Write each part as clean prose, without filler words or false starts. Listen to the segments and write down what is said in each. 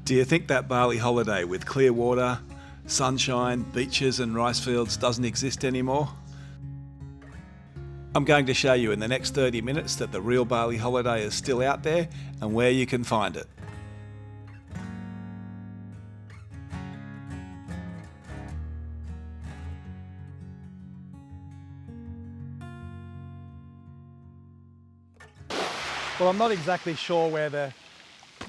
Do you think that Bali holiday with clear water, sunshine, beaches and rice fields doesn't exist anymore? I'm going to show you in the next 30 minutes that the real Bali holiday is still out there and where you can find it. Well, I'm not exactly sure where the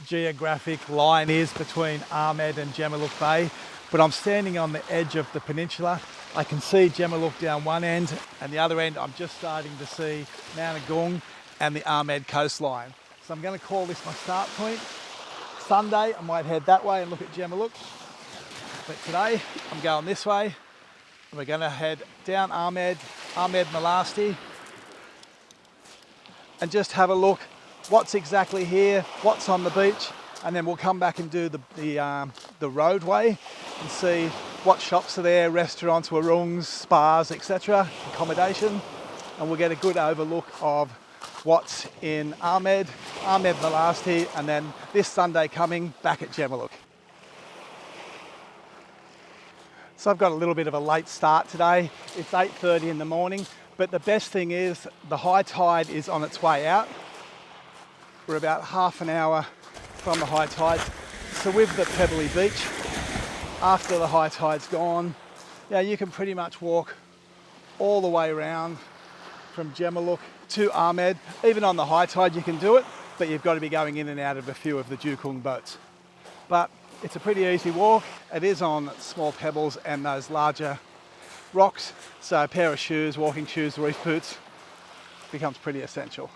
geographic line is between Amed and Jamaluk Bay, but I'm standing on the edge of the peninsula. I can see Jamaluk down one end, and the other end I'm just starting to see Mount Agung and the Amed coastline. So I'm going to call this my start point. Sunday I might head that way and look at Jamaluk, but today I'm going this way and we're going to head down Amed Melasti and just have a look what's exactly here, what's on the beach, and then we'll come back and do the roadway and see what shops are there, restaurants, warungs, spas, etc., accommodation, and we'll get a good overlook of what's in Amed Melasti, and then this Sunday coming back at Jamaluk. So I've got a little bit of a late start today. It's 8:30 in the morning, but the best thing is the high tide is on its way out. We're about half an hour from the high tide. So with the pebbly beach, after the high tide's gone, yeah, you can pretty much walk all the way around from Jamaluk to Amed. Even on the high tide you can do it, but you've got to be going in and out of a few of the Jukung boats. But it's a pretty easy walk. It is on small pebbles and those larger rocks, so a pair of shoes, walking shoes, reef boots, becomes pretty essential.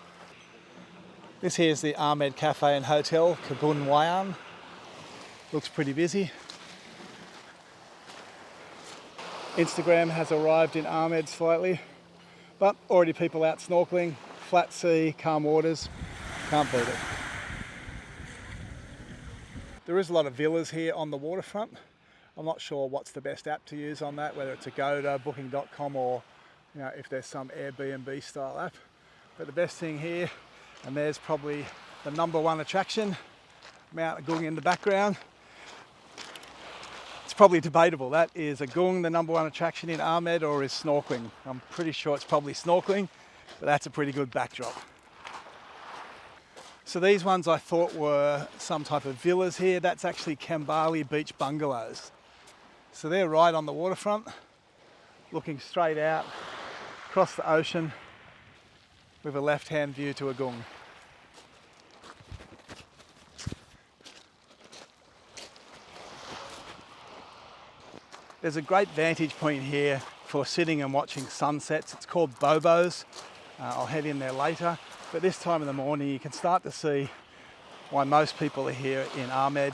This here's the Amed Cafe and Hotel, Kebun Wayan. Looks pretty busy. Instagram has arrived in Amed slightly, but already people out snorkelling, flat sea, calm waters, can't beat it. There is a lot of villas here on the waterfront. I'm not sure what's the best app to use on that, whether it's Agoda, Booking.com, or if there's some Airbnb style app. But the best thing here, and there's probably the number one attraction, Mount Agung in the background. It's probably debatable. That is Agung the number one attraction in Amed, or is snorkelling? I'm pretty sure it's probably snorkelling, but that's a pretty good backdrop. So these ones I thought were some type of villas here. That's actually Kambali beach bungalows. So they're right on the waterfront, looking straight out across the ocean with a left-hand view to Agung. There's a great vantage point here for sitting and watching sunsets. It's called Bobo's. I'll head in there later. But this time of the morning you can start to see why most people are here in Amed.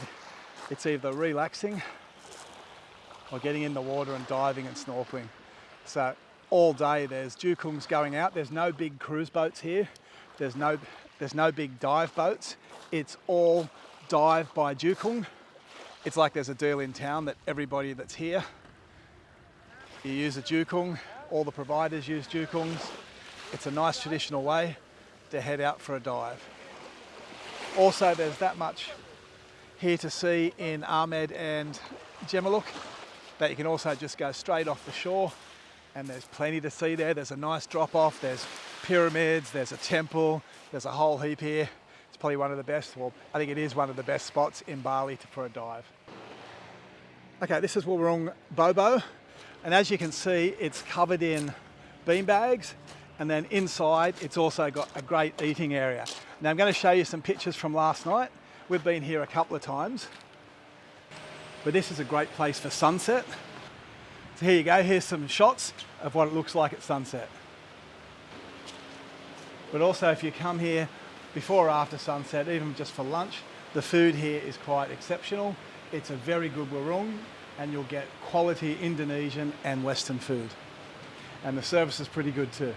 It's either relaxing or getting in the water and diving and snorkeling. So all day there's Jukungs going out. There's no big cruise boats here. There's no big dive boats. It's all dive by Jukung. It's like there's a deal in town that everybody that's here, you use a Jukung. All the providers use Jukungs. It's a nice traditional way to head out for a dive. Also, there's that much here to see in Amed and Jamaluk that you can also just go straight off the shore, and there's plenty to see there. There's a nice drop off, there's pyramids, there's a temple, there's a whole heap here. It's probably one of the best, well, I think it is one of the best spots in Bali for a dive. Okay, this is Warung Bobo, and as you can see, it's covered in beanbags, and then inside it's also got a great eating area. Now I'm going to show you some pictures from last night. We've been here a couple of times, but this is a great place for sunset. So here you go, here's some shots of what it looks like at sunset. But also if you come here before or after sunset, even just for lunch, the food here is quite exceptional. It's a very good warung, and you'll get quality Indonesian and Western food. And the service is pretty good too.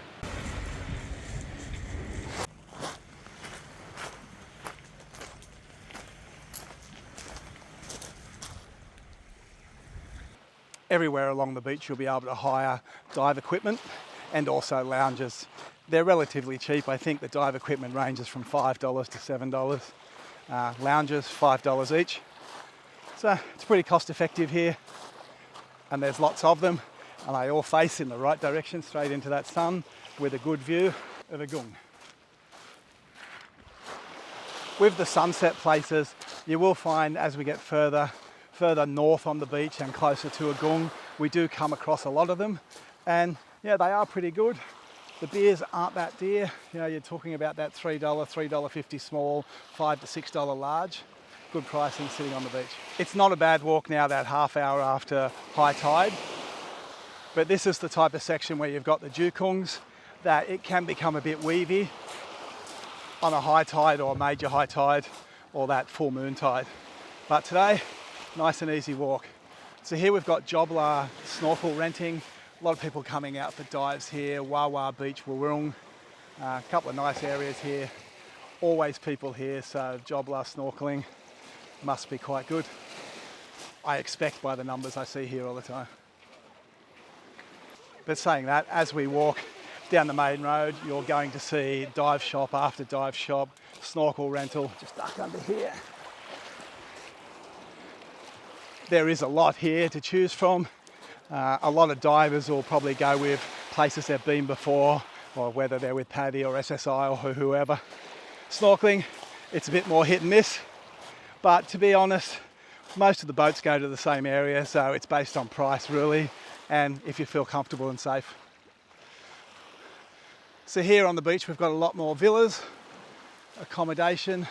Everywhere along the beach you'll be able to hire dive equipment and also lounges. They're relatively cheap. I think the dive equipment ranges from $5 to $7. Lounges, $5 each. So it's pretty cost effective here, and there's lots of them, and they all face in the right direction straight into that sun with a good view of Agung. With the sunset places, you will find as we get further north on the beach and closer to Agung, we do come across a lot of them, and yeah, they are pretty good. The beers aren't that dear. You know, you're talking about that $3, $3.50 small, $5 to $6 large. Good pricing sitting on the beach. It's not a bad walk now, that half hour after high tide, but this is the type of section where you've got the dukungs that it can become a bit weavy on a high tide or major high tide or that full moon tide. But today, nice and easy walk. So here we've got Jobla snorkel renting. A lot of people coming out for dives here. Wawa Beach, Wurrung. A couple of nice areas here. Always people here, so Jobla snorkeling must be quite good. I expect by the numbers I see here all the time. But saying that, as we walk down the main road, you're going to see dive shop after dive shop, snorkel rental, just duck under here. There is a lot here to choose from. A lot of divers will probably go with places they've been before, or whether they're with Paddy or SSI or whoever. Snorkeling, it's a bit more hit and miss, but to be honest, most of the boats go to the same area, so it's based on price really, and if you feel comfortable and safe. So here on the beach we've got a lot more villas, accommodation,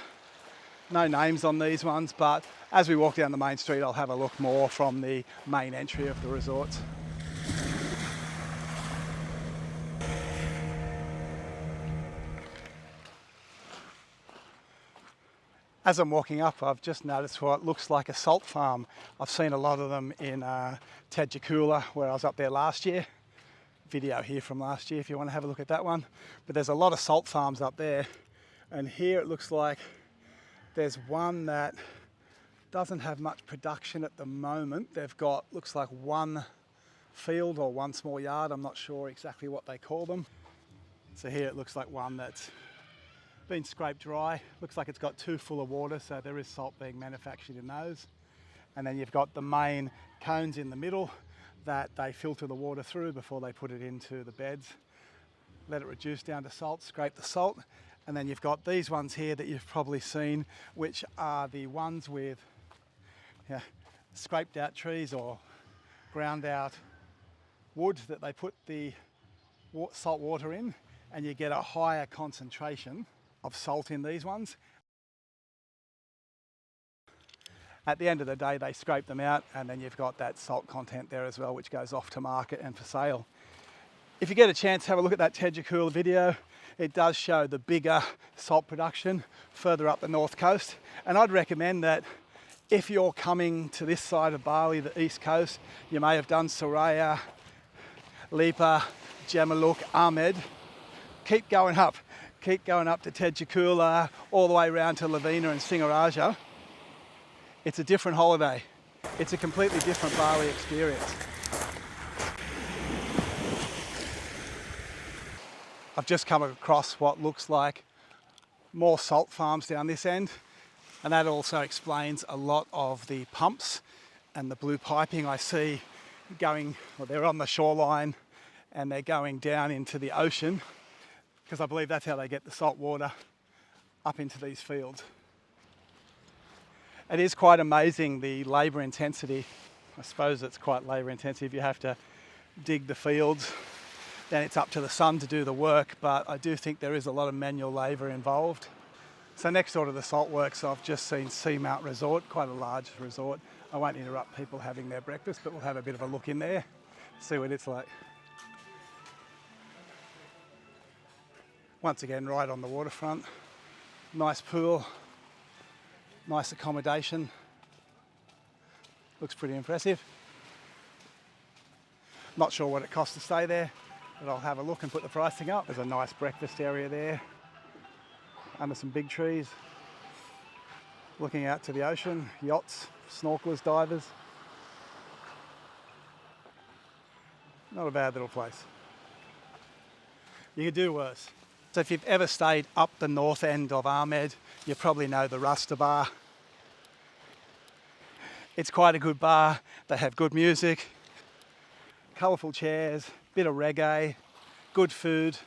no names on these ones, but as we walk down the main street I'll have a look more from the main entry of the resorts. As I'm walking up, I've just noticed what looks like a salt farm. I've seen a lot of them in Tedjakula, where I was up there last year. Video here from last year if you want to have a look at that one. But there's a lot of salt farms up there, and here it looks like there's one that doesn't have much production at the moment. They've got, looks like one field or one small yard. I'm not sure exactly what they call them. So here it looks like one that's been scraped dry. Looks like it's got two full of water, so there is salt being manufactured in those. And then you've got the main cones in the middle that they filter the water through before they put it into the beds. Let it reduce down to salt, scrape the salt. And then you've got these ones here that you've probably seen, which are the ones with scraped out trees or ground out wood that they put the salt water in, and you get a higher concentration of salt in these ones. At the end of the day, they scrape them out, and then you've got that salt content there as well, which goes off to market and for sale. If you get a chance, have a look at that Tedjakula video. It does show the bigger salt production further up the north coast, and I'd recommend that if you're coming to this side of Bali, the east coast, you may have done Soraya, Lipah, Jamaluk, Amed. Keep going up to Tedjakula, all the way around to Lavina and Singaraja. It's a different holiday. It's a completely different Bali experience. I've just come across what looks like more salt farms down this end, and that also explains a lot of the pumps and the blue piping I see going, well, they're on the shoreline and they're going down into the ocean, because I believe that's how they get the salt water up into these fields. It is quite amazing, the labour intensity. I suppose it's quite labour intensive. You have to dig the fields, then it's up to the sun to do the work, but I do think there is a lot of manual labour involved. So next door to the salt works, I've just seen Seamount Resort, quite a large resort. I won't interrupt people having their breakfast, but we'll have a bit of a look in there, see what it's like. Once again, right on the waterfront. Nice pool, nice accommodation. Looks pretty impressive. Not sure what it costs to stay there, but I'll have a look and put the pricing up. There's a nice breakfast area there, under some big trees, looking out to the ocean, yachts, snorkelers, divers. Not a bad little place. You could do worse. So if you've ever stayed up the north end of Amed, you probably know the Rasta Bar. It's quite a good bar. They have good music, colourful chairs, bit of reggae, good food.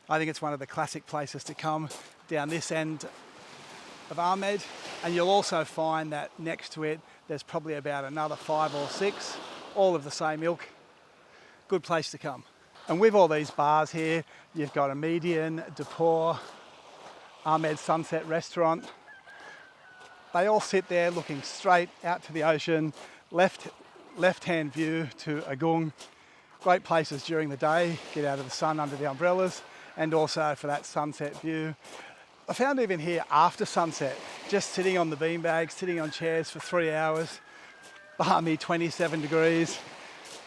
I think it's one of the classic places to come down this end of Amed, and you'll also find that next to it there's probably about another 5 or 6, all of the same ilk. Good place to come. And with all these bars here, you've got a Median, Depot, Amed Sunset Restaurant. They all sit there looking straight out to the ocean, left-hand view to Agung. Great places during the day, get out of the sun under the umbrellas, and also for that sunset view. I found even here after sunset, just sitting on the beanbags, sitting on chairs for 3 hours, balmy 27 degrees,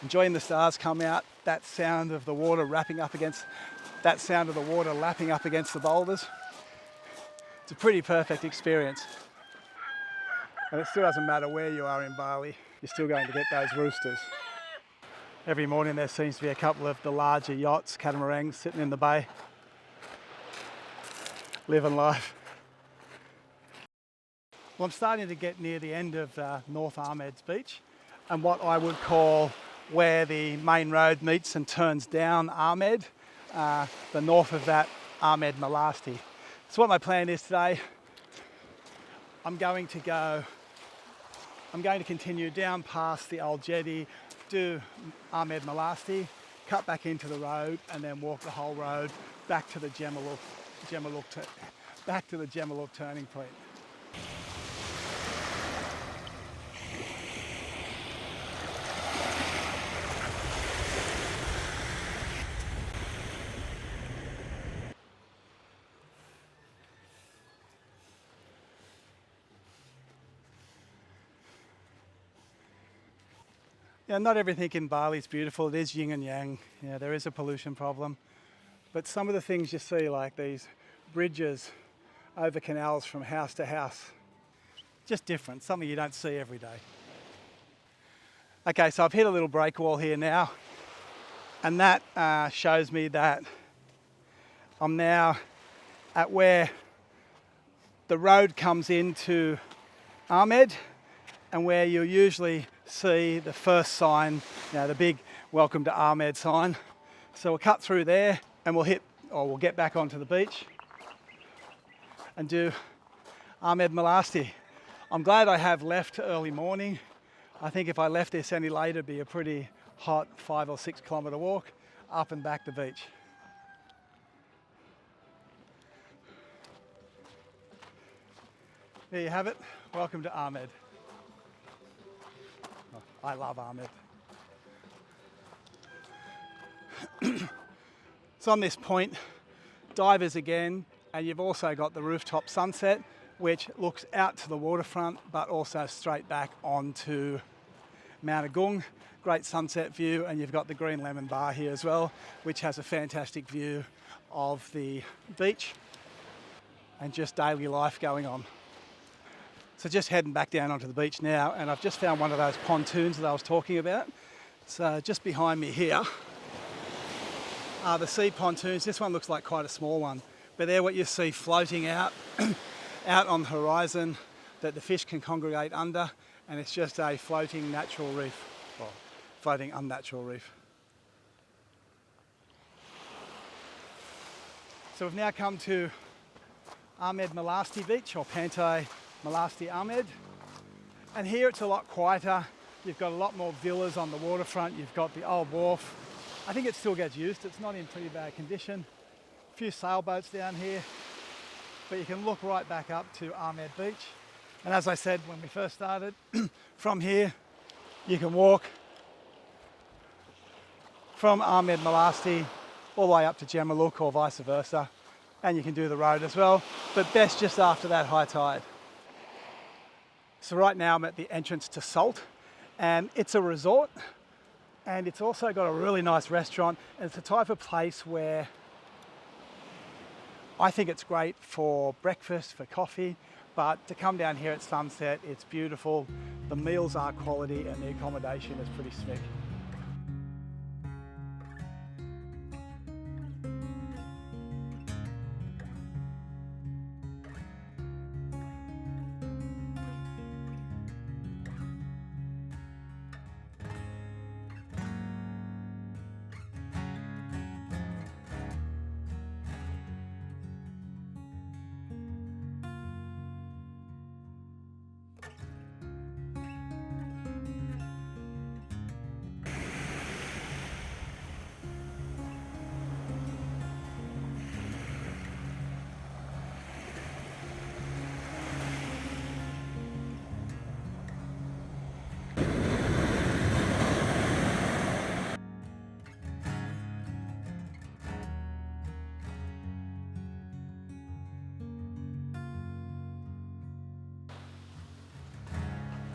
enjoying the stars come out, that sound of the water lapping up against the boulders. It's a pretty perfect experience. And it still doesn't matter where you are in Bali, you're still going to get those roosters. Every morning there seems to be a couple of the larger yachts, catamarans, sitting in the bay, living life. Well, I'm starting to get near the end of North Amed Beach, and what I would call where the main road meets and turns down Amed, the north of that, Amed and Melasti. So what my plan is today, I'm going to continue down past the old jetty, do Amed and Melasti, cut back into the road, and then walk the whole road back to the Jalan turning point. Yeah, not everything in Bali is beautiful. It is yin and yang. Yeah, there is a pollution problem. But some of the things you see, like these bridges over canals from house to house, just different, something you don't see every day. Okay, so I've hit a little break wall here now, and that shows me that I'm now at where the road comes into Amed, and where you'll usually see the first sign, the big welcome to Amed sign. So we'll cut through there and we'll get back onto the beach and do Amed Melasti. I'm glad I have left early morning. I think if I left this any later, it'd be a pretty hot 5 or 6 kilometre walk up and back the beach. There you have it. Welcome to Amed. I love Amed. So on this point, divers again, and you've also got the rooftop sunset, which looks out to the waterfront, but also straight back onto Mount Agung. Great sunset view, and you've got the Green Lemon Bar here as well, which has a fantastic view of the beach and just daily life going on. So just heading back down onto the beach now, and I've just found one of those pontoons that I was talking about. So just behind me here are the sea pontoons. This one looks like quite a small one, but they're what you see floating out, out on the horizon that the fish can congregate under, and it's just a floating natural reef, or floating unnatural reef. So we've now come to Amed Melasti Beach, or Pantai Melasti Amed, and here it's a lot quieter. You've got a lot more villas on the waterfront. You've got the old wharf. I think it still gets used. It's not in pretty bad condition. A few sailboats down here, but you can look right back up to Amed Beach. And as I said when we first started, from here you can walk from Amed Melasti all the way up to Jalan or vice versa, and you can do the road as well, but best just after that high tide. So right now I'm at the entrance to Salt, and it's a resort, and it's also got a really nice restaurant, and it's the type of place where I think it's great for breakfast, for coffee, but to come down here at sunset, it's beautiful, the meals are quality, and the accommodation is pretty slick.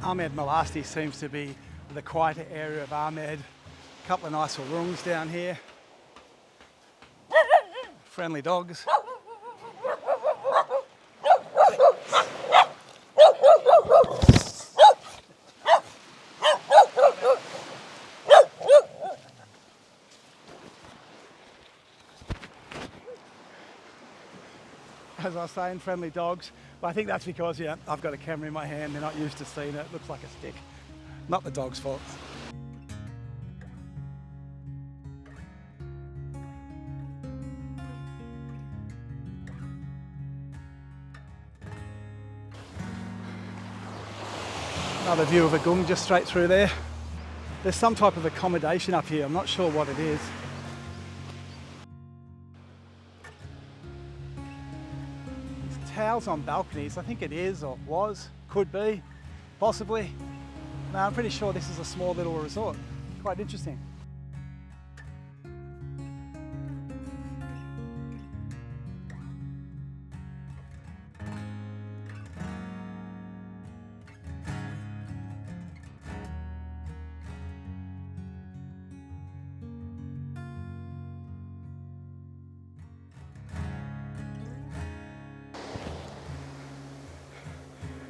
Amed Melasti seems to be the quieter area of Amed. A couple of nice warungs down here. Friendly dogs. As I was saying, friendly dogs. But I think that's because, yeah, I've got a camera in my hand. They're not used to seeing it. It looks like a stick. Not the dog's fault. Another view of Agung just straight through there. There's some type of accommodation up here. I'm not sure what it is. It's towels on balconies. I think it is, or was, could be, possibly. No, I'm pretty sure this is a small little resort. Quite interesting.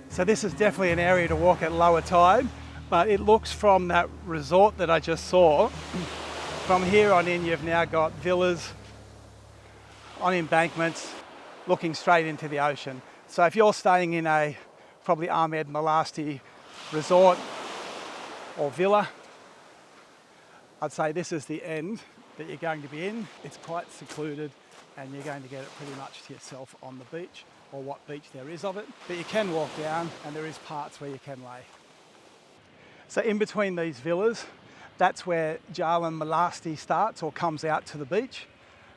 So this is definitely an area to walk at lower tide, but it looks from that resort that I just saw, from here on in you've now got villas on embankments looking straight into the ocean. So if you're staying in a probably Amed Melasti resort or villa, I'd say this is the end that you're going to be in. It's quite secluded and you're going to get it pretty much to yourself on the beach, or what beach there is of it. But you can walk down and there is parts where you can lay. So in between these villas, that's where Jalan Melasti starts or comes out to the beach.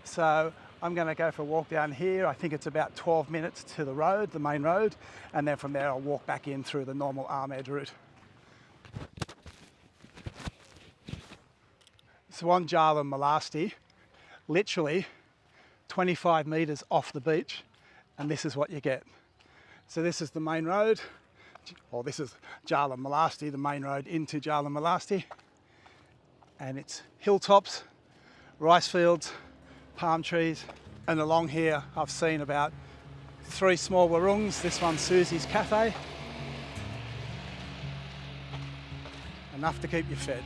So I'm going to go for a walk down here. I think it's about 12 minutes to the road, the main road, and then from there I'll walk back in through the normal Amed route. So on Jalan Melasti, literally 25 metres off the beach, and this is what you get. So this is the main road, or this is Jalan Melasti, the main road into Jalan Melasti. And it's hilltops, rice fields, palm trees. And along here, I've seen about 3 small warungs. This one's Susie's Cafe. Enough to keep you fed.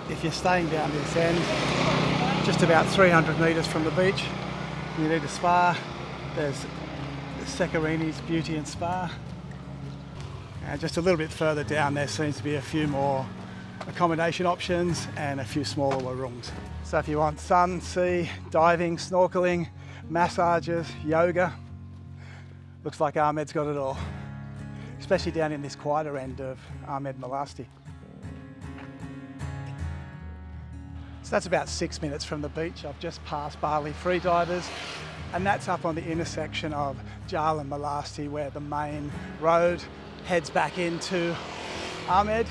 If you're staying down this end, just about 300 metres from the beach, you need a spa. There's Secarini's Beauty and Spa. And just a little bit further down there seems to be a few more accommodation options and a few smaller warungs. So if you want sun, sea, diving, snorkelling, massages, yoga, looks like Amed's got it all. Especially down in this quieter end of Amed Melasti. So that's about 6 minutes from the beach. I've just passed Bali freedivers, and that's up on the intersection of Jalan Melasti where the main road heads back into Amed.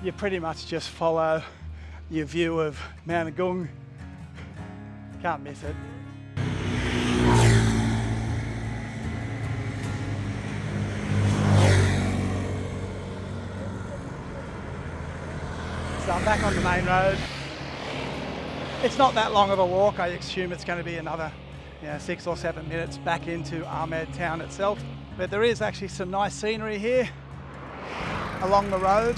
You pretty much just follow your view of Mount Agung. Can't miss it. So I'm back on the main road. It's not that long of a walk. I assume it's going to be another 6 or 7 minutes back into Amed town itself. But there is actually some nice scenery here along the road.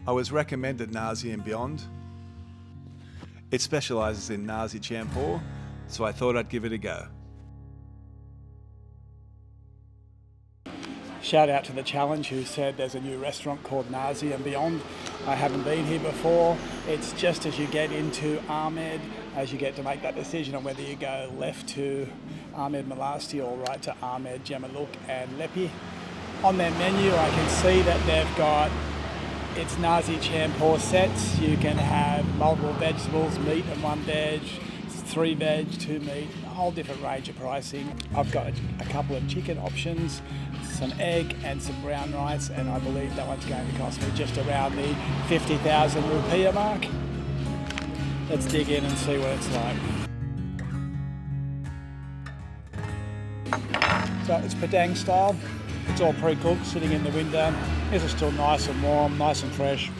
I was recommended Nasi Beyond. It specialises in Nasi Campur, so I thought I'd give it a go. Shout out to the Challenge who said there's a new restaurant called Nasi Beyond. I haven't been here before. It's just as you get into Amed, as you get to make that decision on whether you go left to Amed Melasti or right to Amed, Jalan and Lipah. On their menu I can see that they've got It's Nasi Champur sets. You can have multiple vegetables, meat and one veg, 3 veg, 2 meat, a whole different range of pricing. I've got a couple of chicken options, some egg and some brown rice, and I believe that one's going to cost me just around the 50,000 rupiah mark. Let's dig in and see what it's like. So it's Padang style. It's all pre-cooked, sitting in the window. This is still nice and warm, nice and fresh.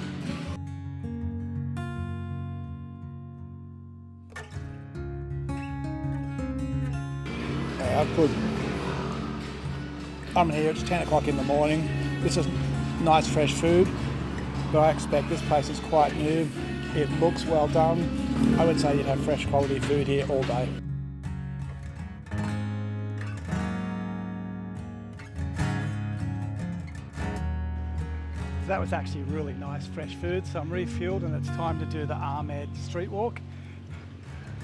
Yeah, good. I'm here, it's 10 o'clock in the morning. This is nice fresh food, but I expect this place is quite new. It looks well done. I would say you'd have fresh quality food here all day. That was actually really nice fresh food, so I'm refueled and it's time to do the Amed street walk.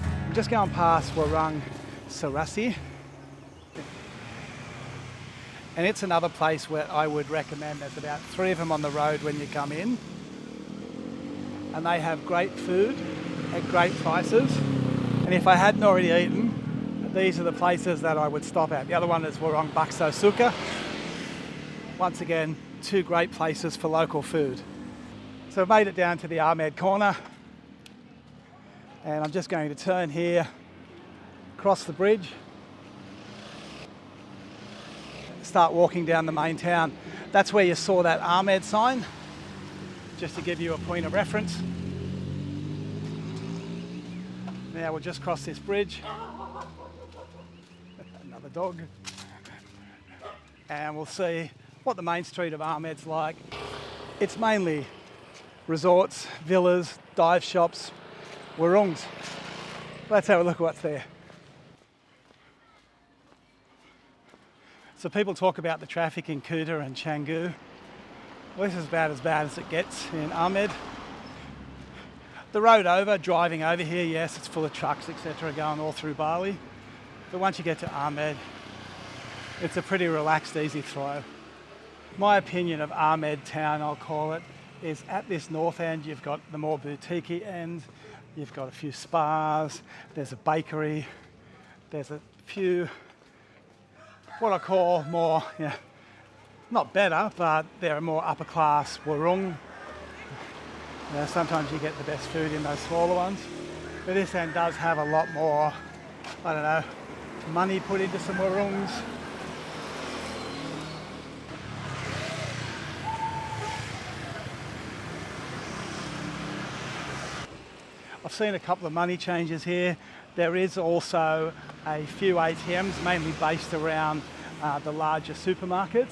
I'm just going past Warung Sarasi, and it's another place where I would recommend. There's about 3 of them on the road when you come in, and they have great food at great prices. And if I hadn't already eaten, these are the places that I would stop at. The other one is Warung Bakso Suka. Once again, 2 great places for local food. So I've made it down to the Amed corner, and I'm just going to turn here, cross the bridge, start walking down the main town. That's where you saw that Amed sign, just to give you a point of reference. Now we'll just cross this bridge. Another dog. And we'll see what the main street of Amed's like. It's mainly resorts, villas, dive shops, warungs. Let's have a look at what's there. So people talk about the traffic in Kuta and Canggu. Well, this is about as bad as it gets in Amed. The road over, driving over here, yes, it's full of trucks, etc., going all through Bali. But once you get to Amed, it's a pretty relaxed, easy throw. My opinion of Amed town, I'll call it, is at this north end, you've got the more boutique-y end, you've got a few spas, there's a bakery, there's a few, what I call more, not better, but they're a more upper class warung. Sometimes you get the best food in those smaller ones. But this end does have a lot more, I don't know, money put into some warungs. I've seen a couple of money changes here. There is also a few ATMs, mainly based around the larger supermarkets.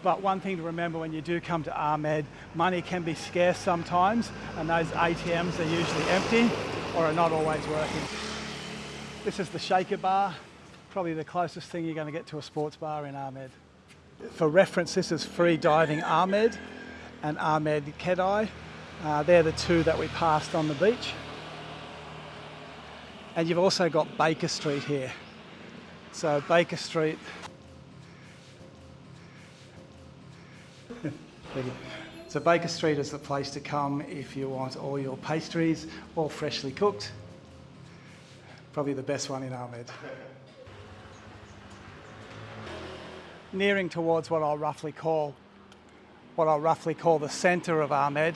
But one thing to remember when you do come to Amed, money can be scarce sometimes, and those ATMs are usually empty or are not always working. This is the shaker bar, probably the closest thing you're going to get to a sports bar in Amed. For reference, this is free diving Amed and Amed Kedai. They're the 2 that we passed on the beach. And you've also got Baker Street here. So Baker Street, so Baker Street is the place to come if you want all your pastries, all freshly cooked. Probably the best one in Amed. Nearing towards what I'll roughly call the centre of Amed.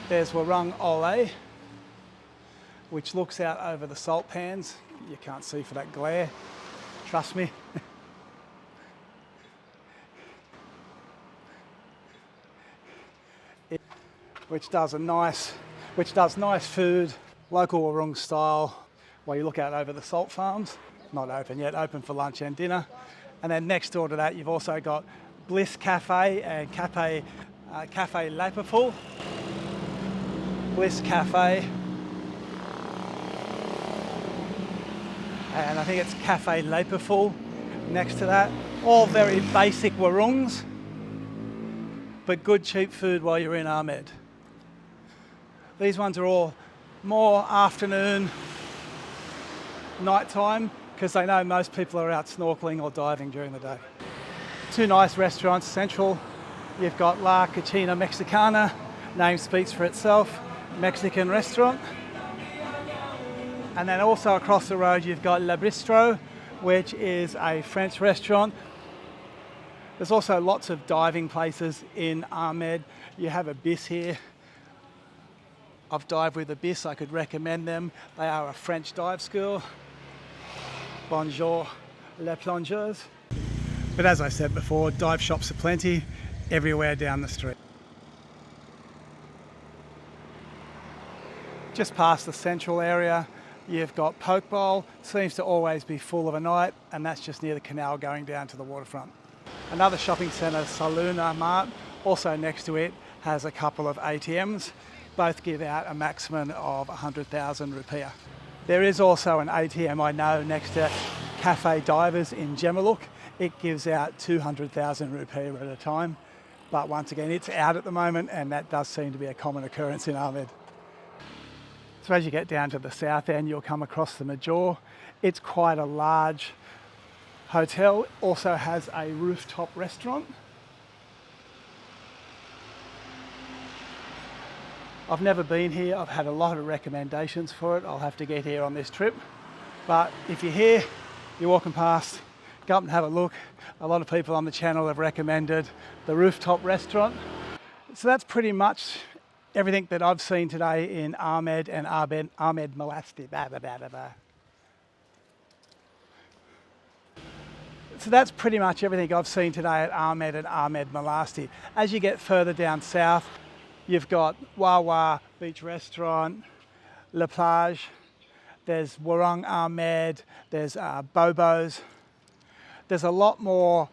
There's Warung Ole, which looks out over the salt pans. You can't see for that glare, trust me. Which does nice food, local warung style, while you look out over the salt farms. Not open yet, open for lunch and dinner. And then next door to that, you've also got Bliss Cafe and Cafe Lipah. Bliss Cafe. And I think it's Cafe Lipah next to that. All very basic warungs, but good cheap food while you're in Amed. These ones are all more afternoon, nighttime, because they know most people are out snorkelling or diving during the day. 2 nice restaurants, Central you've got La Cocina Mexicana, name speaks for itself, Mexican restaurant. And then also across the road you've got Le Bistro, which is a French restaurant. There's also lots of diving places in Amed. You have Abyss here. I've dived with Abyss, I could recommend them. They are a French dive school. Bonjour les plongeurs. But as I said before, dive shops are plenty everywhere down the street. Just past the central area, you've got Poke Bowl. Seems to always be full of a night, and that's just near the canal going down to the waterfront. Another shopping centre, Saluna Mart, also next to it, has a couple of ATMs. Both give out a maximum of 100,000 rupiah. There is also an ATM I know next to Cafe Divers in Jalan. It gives out 200,000 rupiah at a time. But once again, it's out at the moment, and that does seem to be a common occurrence in Amed. So as you get down to the south end, you'll come across the Major. It's quite a large hotel. Also has a rooftop restaurant. I've never been here. I've had a lot of recommendations for it. I'll have to get here on this trip. But if you're here, you're walking past, go up and have a look. A lot of people on the channel have recommended the rooftop restaurant. So that's pretty much everything that I've seen today in Amed and Amed Melasti. So that's pretty much everything I've seen today at Amed and Amed Melasti. As you get further down south, you've got Wawa Beach Restaurant, La Plage, there's Warung Amed, there's Bobo's. There's a lot more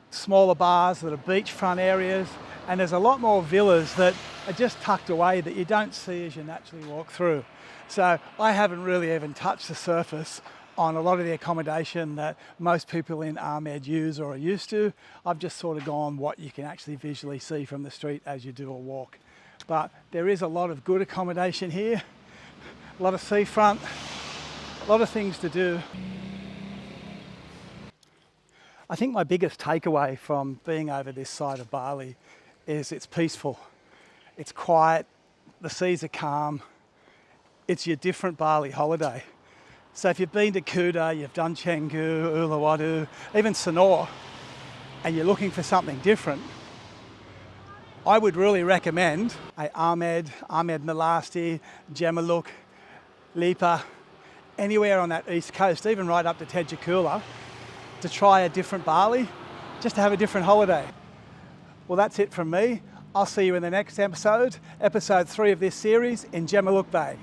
smaller bars that are beachfront areas, and there's a lot more villas that are just tucked away that you don't see as you naturally walk through. So I haven't really even touched the surface on a lot of the accommodation that most people in Amed use or are used to. I've just sort of gone what you can actually visually see from the street as you do a walk. But there is a lot of good accommodation here, a lot of seafront, a lot of things to do. I think my biggest takeaway from being over this side of Bali is it's peaceful, it's quiet, the seas are calm, it's your different Bali holiday. So if you've been to Kuta, you've done Canggu, Uluwatu, even Sanur, and you're looking for something different, I would really recommend Amed, Amed Melasti, Jalan, Lipah, anywhere on that east coast, even right up to Tejakula, to try a different Bali, just to have a different holiday. Well, that's it from me. I'll see you in the next episode, episode 3 of this series in Jalan Bay.